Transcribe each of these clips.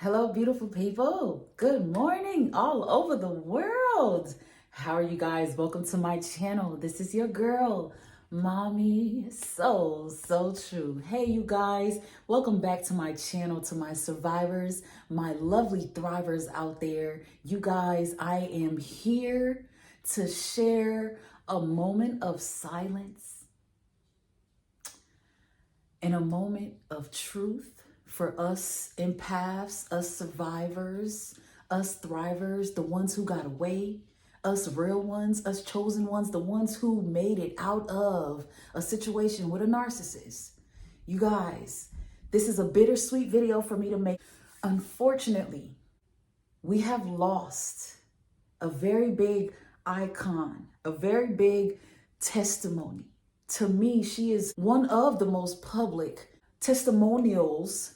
Hello, beautiful people. Good morning all over the world. How are you guys? Welcome to my channel. This is your girl, Mommy So True. Hey, you guys. Welcome back to my channel, to my survivors, my lovely thrivers out there. You guys, I am here to share a moment of silence and a moment of truth for us empaths, us survivors, us thrivers, the ones who got away, us real ones, us chosen ones, the ones who made it out of a situation with a narcissist. You guys, this is a bittersweet video for me to make. Unfortunately, we have lost a very big icon, a very big testimony. To me, she is one of the most public testimonials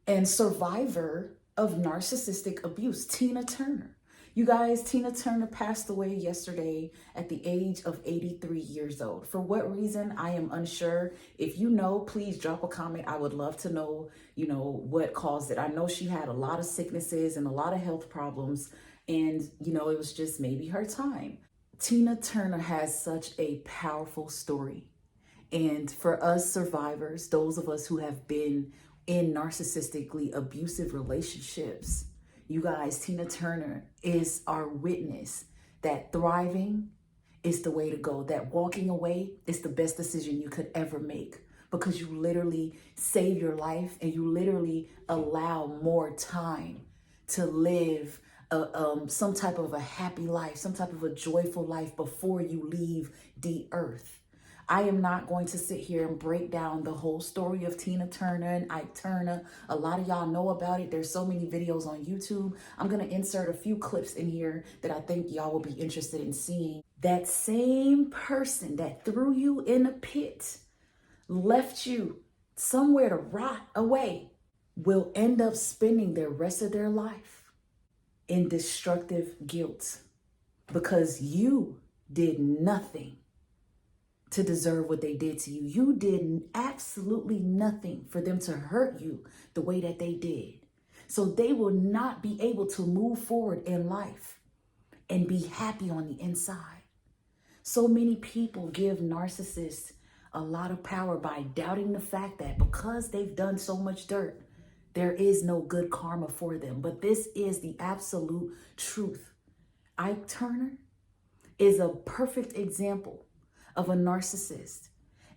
and survivor of narcissistic abuse, Tina Turner. You guys, Tina Turner passed away yesterday at the age of 83 years old. For what reason, I am unsure. If you know, please drop a comment. I would love to know, what caused it. I know she had a lot of sicknesses and a lot of health problems, and, it was just maybe her time. Tina Turner has such a powerful story. And for us survivors, those of us who have been in narcissistically abusive relationships, you guys, Tina Turner is our witness that thriving is the way to go, that walking away is the best decision you could ever make, because you literally save your life and you literally allow more time to live some type of a happy life, some type of a joyful life before you leave the earth. I am not going to sit here and break down the whole story of Tina Turner and Ike Turner. A lot of y'all know about it. There's so many videos on YouTube. I'm going to insert a few clips in here that I think y'all will be interested in seeing. That same person that threw you in a pit, left you somewhere to rot away, will end up spending the rest of their life in destructive guilt because you did nothing to deserve what they did to you. You did absolutely nothing for them to hurt you the way that they did. So they will not be able to move forward in life and be happy on the inside. So many people give narcissists a lot of power by doubting the fact that because they've done so much dirt, there is no good karma for them. But this is the absolute truth. Ike Turner is a perfect example of a narcissist.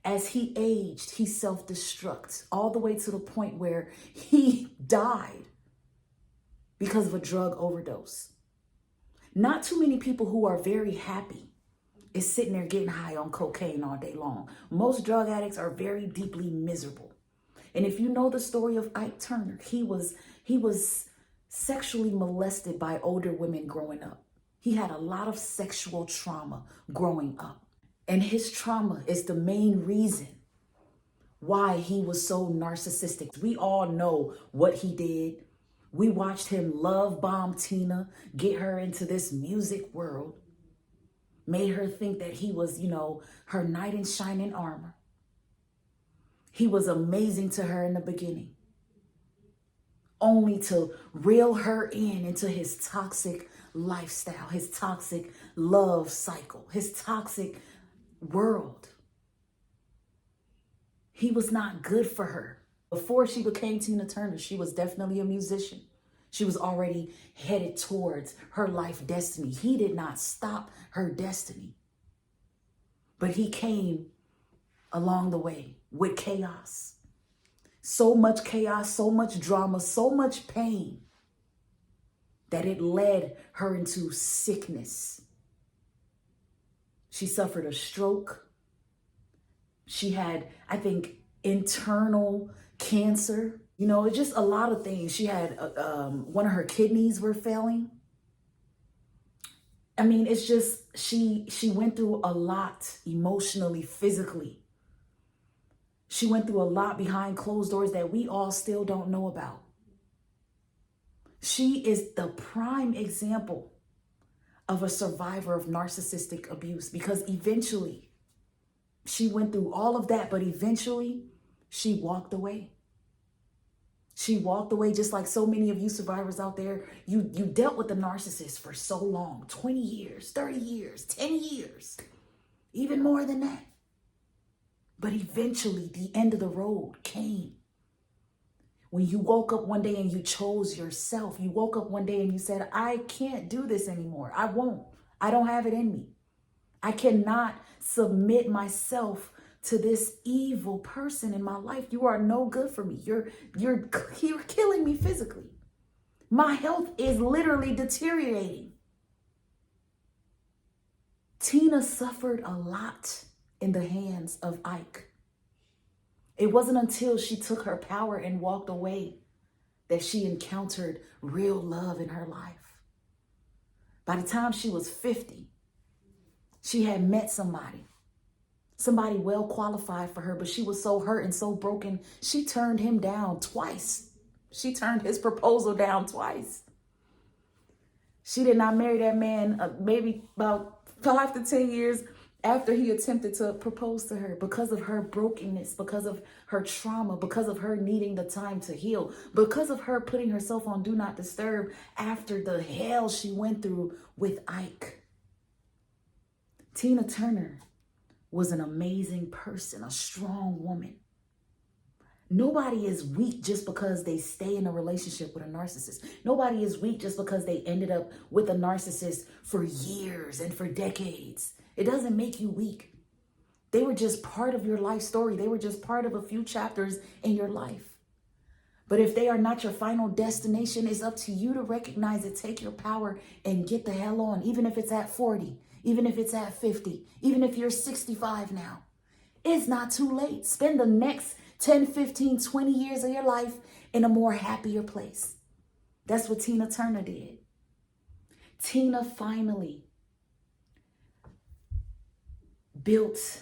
As he aged, he self-destruct all the way to the point where he died because of a drug overdose. Not too many people who are very happy is sitting there getting high on cocaine all day long. Most drug addicts are very deeply miserable. And if you know the story of Ike Turner, he was sexually molested by older women growing up. He had a lot of sexual trauma growing up. And his trauma is the main reason why he was so narcissistic. We all know what he did. We watched him love bomb Tina, get her into this music world, made her think that he was, her knight in shining armor. He was amazing to her in the beginning, only to reel her into his toxic lifestyle, his toxic love cycle, his toxic world. He was not good for her. Before she became Tina Turner, she was definitely a musician. She was already headed towards her life destiny. He did not stop her destiny, but he came along the way with chaos. So much chaos, so much drama, so much pain that it led her into sickness. She suffered a stroke. She had, I think, internal cancer. Just a lot of things. She had, one of her kidneys were failing. I mean, it's just, she went through a lot emotionally, physically. She went through a lot behind closed doors that we all still don't know about. She is the prime example of a survivor of narcissistic abuse, because eventually she went through all of that, but eventually she walked away. She walked away just like so many of you survivors out there. You dealt with the narcissist for so long, 20 years, 30 years, 10 years, even more than that. But eventually the end of the road came. When you woke up one day and you chose yourself, you woke up one day and you said, I can't do this anymore. I won't. I don't have it in me. I cannot submit myself to this evil person in my life. You are no good for me. You're killing me physically. My health is literally deteriorating. Tina suffered a lot in the hands of Ike. It wasn't until she took her power and walked away that she encountered real love in her life. By the time she was 50, she had met somebody well qualified for her, but she was so hurt and so broken, she turned him down twice. She turned his proposal down twice. She did not marry that man maybe about 5 to 10 years after he attempted to propose to her, because of her brokenness, because of her trauma, because of her needing the time to heal, because of her putting herself on Do Not Disturb after the hell she went through with Ike. Tina Turner was an amazing person, a strong woman. Nobody is weak just because they stay in a relationship with a narcissist. Nobody is weak just because they ended up with a narcissist for years and for decades. It doesn't make you weak. They were just part of your life story. They were just part of a few chapters in your life. But if they are not your final destination, it's up to you to recognize it, take your power, and get the hell on, even if it's at 40, even if it's at 50, even if you're 65 now. It's not too late. Spend the next 10, 15, 20 years of your life in a more happier place. That's what Tina Turner did. Tina finally built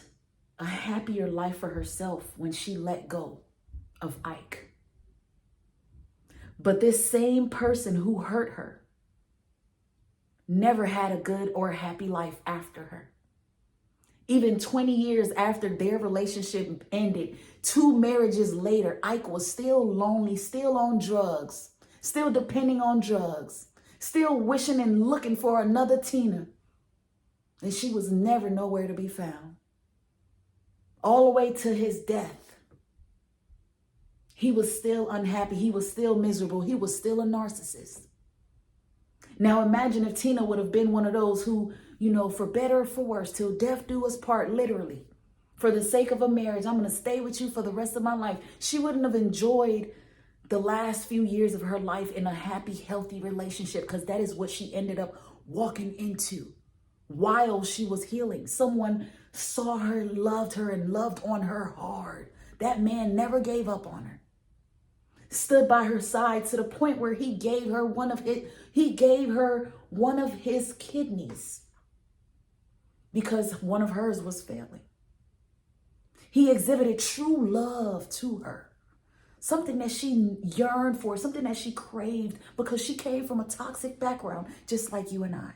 a happier life for herself when she let go of Ike. But this same person who hurt her never had a good or happy life after her. Even 20 years after their relationship ended, 2 marriages later, Ike was still lonely, still on drugs, still depending on drugs, still wishing and looking for another Tina. And she was never nowhere to be found. All the way to his death. He was still unhappy. He was still miserable. He was still a narcissist. Now imagine if Tina would have been one of those who, for better or for worse, till death do us part, literally, for the sake of a marriage, I'm going to stay with you for the rest of my life. She wouldn't have enjoyed the last few years of her life in a happy, healthy relationship, because that is what she ended up walking into while she was healing. Someone saw her, loved her, and loved on her hard. That man never gave up on her. Stood by her side to the point where he gave her one of his kidneys because one of hers was failing. He exhibited true love to her, something that she yearned for, something that she craved, because she came from a toxic background just like you and I.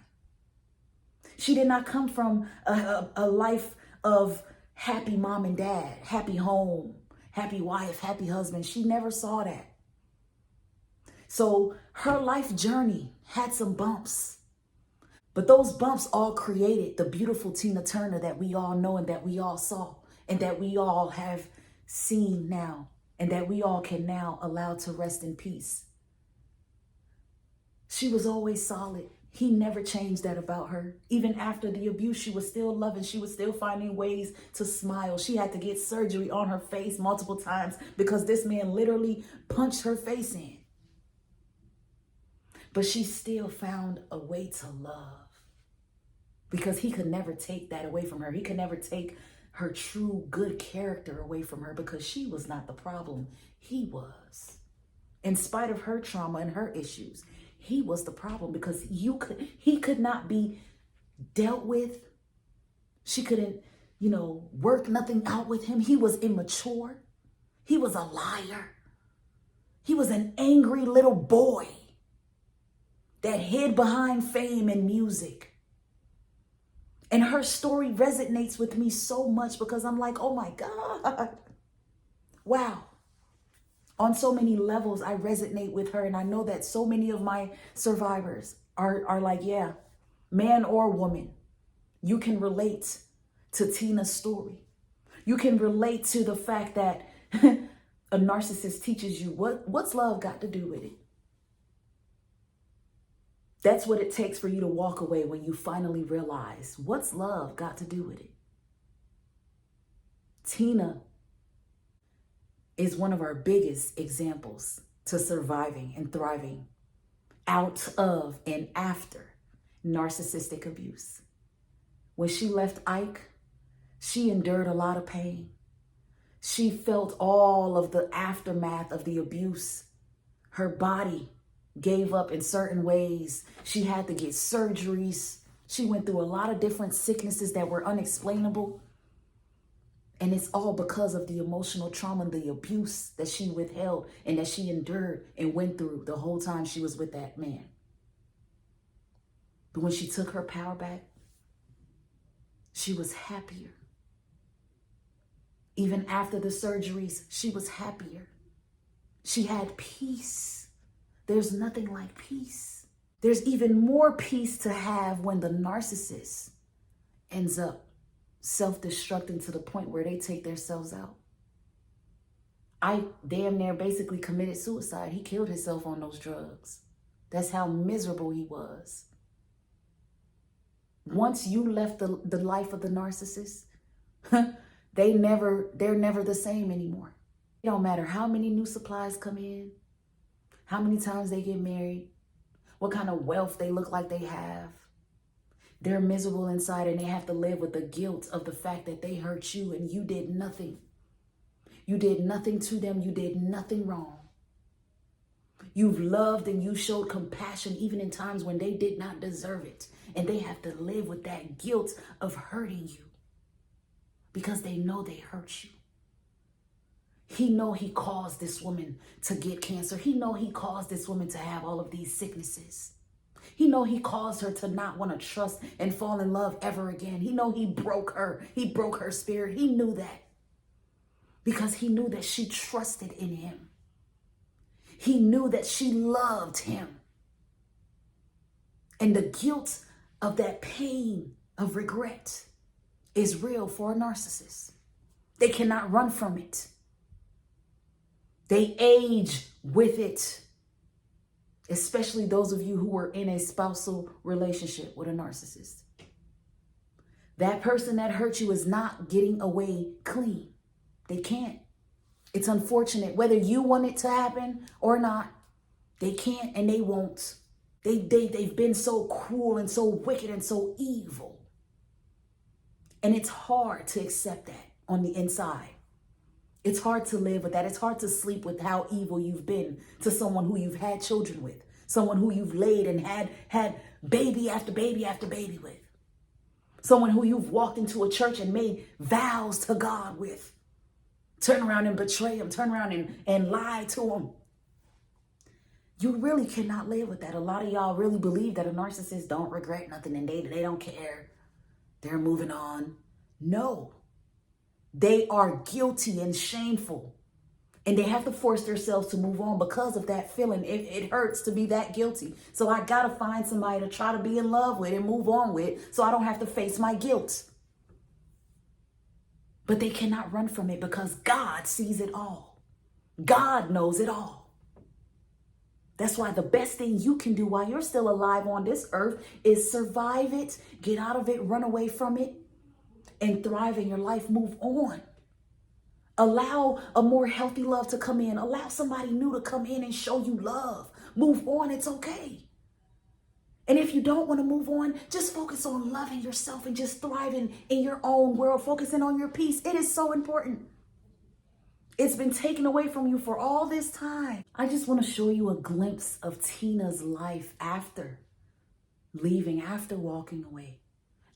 She did not come from a life of happy mom and dad, happy home, happy wife, happy husband. She never saw that. So her life journey had some bumps, but those bumps all created the beautiful Tina Turner that we all know and that we all saw and that we all have seen now and that we all can now allow to rest in peace. She was always solid. He never changed that about her. Even after the abuse, she was still loving. She was still finding ways to smile. She had to get surgery on her face multiple times because this man literally punched her face in. But she still found a way to love because he could never take that away from her. He could never take her true good character away from her because she was not the problem. He was. In spite of her trauma and her issues, he was the problem because he could not be dealt with. She couldn't, work nothing out with him. He was immature. He was a liar. He was an angry little boy that hid behind fame and music. And her story resonates with me so much because I'm like, oh my God. Wow. On so many levels, I resonate with her. And I know that so many of my survivors are like, yeah, man or woman, you can relate to Tina's story. You can relate to the fact that a narcissist teaches you what's love got to do with it. That's what it takes for you to walk away when you finally realize what's love got to do with it. Tina is one of our biggest examples to surviving and thriving out of and after narcissistic abuse. When she left Ike, she endured a lot of pain. She felt all of the aftermath of the abuse. Her body gave up in certain ways. She had to get surgeries. She went through a lot of different sicknesses that were unexplainable. And it's all because of the emotional trauma and the abuse that she withheld and that she endured and went through the whole time she was with that man. But when she took her power back, she was happier. Even after the surgeries, she was happier. She had peace. There's nothing like peace. There's even more peace to have when the narcissist ends up self-destructing to the point where they take themselves out. I damn near basically committed suicide. He killed himself on those drugs. That's how miserable he was. Once you left the life of the narcissist, they're never the same anymore. It don't matter how many new supplies come in, how many times they get married, what kind of wealth they look like they have. They're miserable inside and they have to live with the guilt of the fact that they hurt you and you did nothing. You did nothing to them. You did nothing wrong. You've loved and you showed compassion even in times when they did not deserve it. And they have to live with that guilt of hurting you because they know they hurt you. He know he caused this woman to get cancer. He know he caused this woman to have all of these sicknesses. He know he caused her to not want to trust and fall in love ever again. He know he broke her. He broke her spirit. He knew that because he knew that she trusted in him. He knew that she loved him. And the guilt of that pain of regret is real for a narcissist. They cannot run from it. They age with it. Especially those of you who were in a spousal relationship with a narcissist. That person that hurt you is not getting away clean. They can't. It's unfortunate. Whether you want it to happen or not, they can't and they won't. They've been so cruel and so wicked and so evil. And it's hard to accept that on the inside. It's hard to live with that. It's hard to sleep with how evil you've been to someone who you've had children with, someone who you've laid and had baby after baby after baby with, someone who you've walked into a church and made vows to God with. Turn around and betray him, turn around and lie to him. You really cannot live with that. A lot of y'all really believe that a narcissist don't regret nothing and they don't care. They're moving on. No. They are guilty and shameful. And they have to force themselves to move on because of that feeling. It hurts to be that guilty. So I got to find somebody to try to be in love with and move on with so I don't have to face my guilt. But they cannot run from it because God sees it all. God knows it all. That's why the best thing you can do while you're still alive on this earth is survive it, get out of it, run away from it, and thrive in your life, move on. Allow a more healthy love to come in. Allow somebody new to come in and show you love. Move on, it's okay. And if you don't want to move on, just focus on loving yourself and just thriving in your own world, focusing on your peace. It is so important. It's been taken away from you for all this time. I just want to show you a glimpse of Tina's life after leaving, after walking away.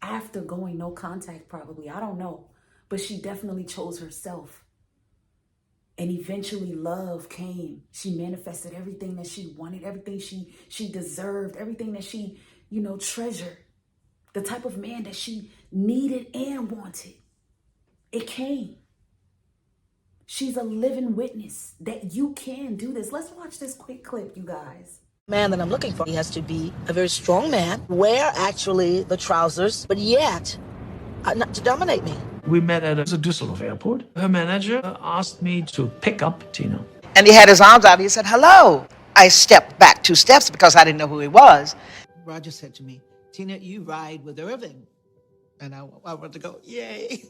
After going no contact, probably. I don't know. But she definitely chose herself. And eventually love came. She manifested everything that she wanted, everything she deserved, everything that she, treasured. The type of man that she needed and wanted. It came. She's a living witness that you can do this. Let's watch this quick clip, you guys. Man that I'm looking for, he has to be a very strong man, wear actually the trousers, but yet not to dominate me. We met at a Düsseldorf airport. Her manager asked me to pick up Tina. And he had his arms out. He said, hello. I stepped back 2 steps because I didn't know who he was. Roger said to me, Tina, you ride with Irving. And I wanted to go, yay.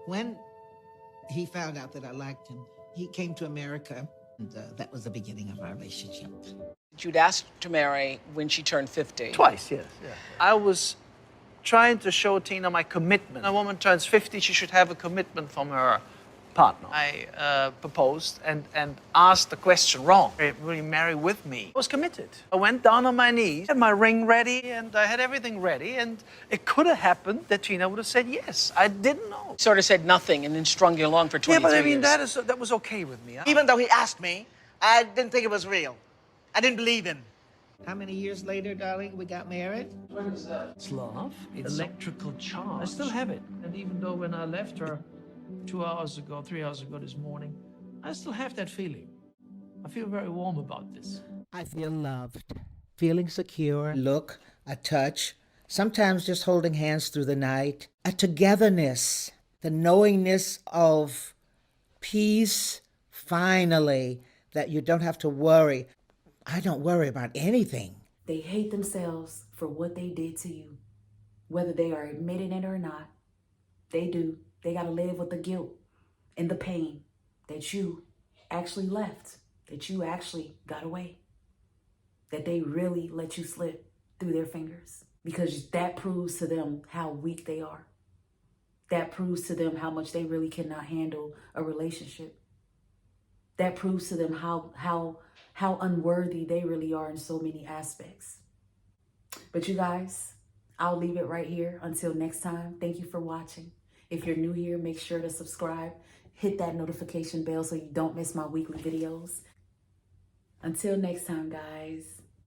When he found out that I liked him, he came to America. And that was the beginning of our relationship. You'd asked to marry when she turned 50. Twice, yes. Yeah. I was trying to show Tina my commitment. When a woman turns 50, she should have a commitment from her partner. I proposed and asked the question wrong. Will you marry with me? I was committed. I went down on my knees, had my ring ready, and I had everything ready, and it could have happened that Tina would have said yes. I didn't know. Sort of said nothing and then strung you along for 23 years. Yeah, but I mean, that was okay with me. Even though he asked me, I didn't think it was real. I didn't believe him. How many years later, darling, we got married? What is that? It's love. It's electrical charge. I still have it. And even though when I left her 2 hours ago, 3 hours ago this morning, I still have that feeling. I feel very warm about this. I feel loved, feeling secure. Look, a touch, sometimes just holding hands through the night. A togetherness, the knowingness of peace, finally, that you don't have to worry. I don't worry about anything. They hate themselves for what they did to you. Whether they are admitting it or not, they do. They got to live with the guilt and the pain that you actually left, that you actually got away, that they really let you slip through their fingers, because that proves to them how weak they are. That proves to them how much they really cannot handle a relationship. That proves to them how unworthy they really are in so many aspects. But you guys, I'll leave it right here until next time. Thank you for watching. If you're new here, make sure to subscribe. Hit that notification bell so you don't miss my weekly videos. Until next time, guys.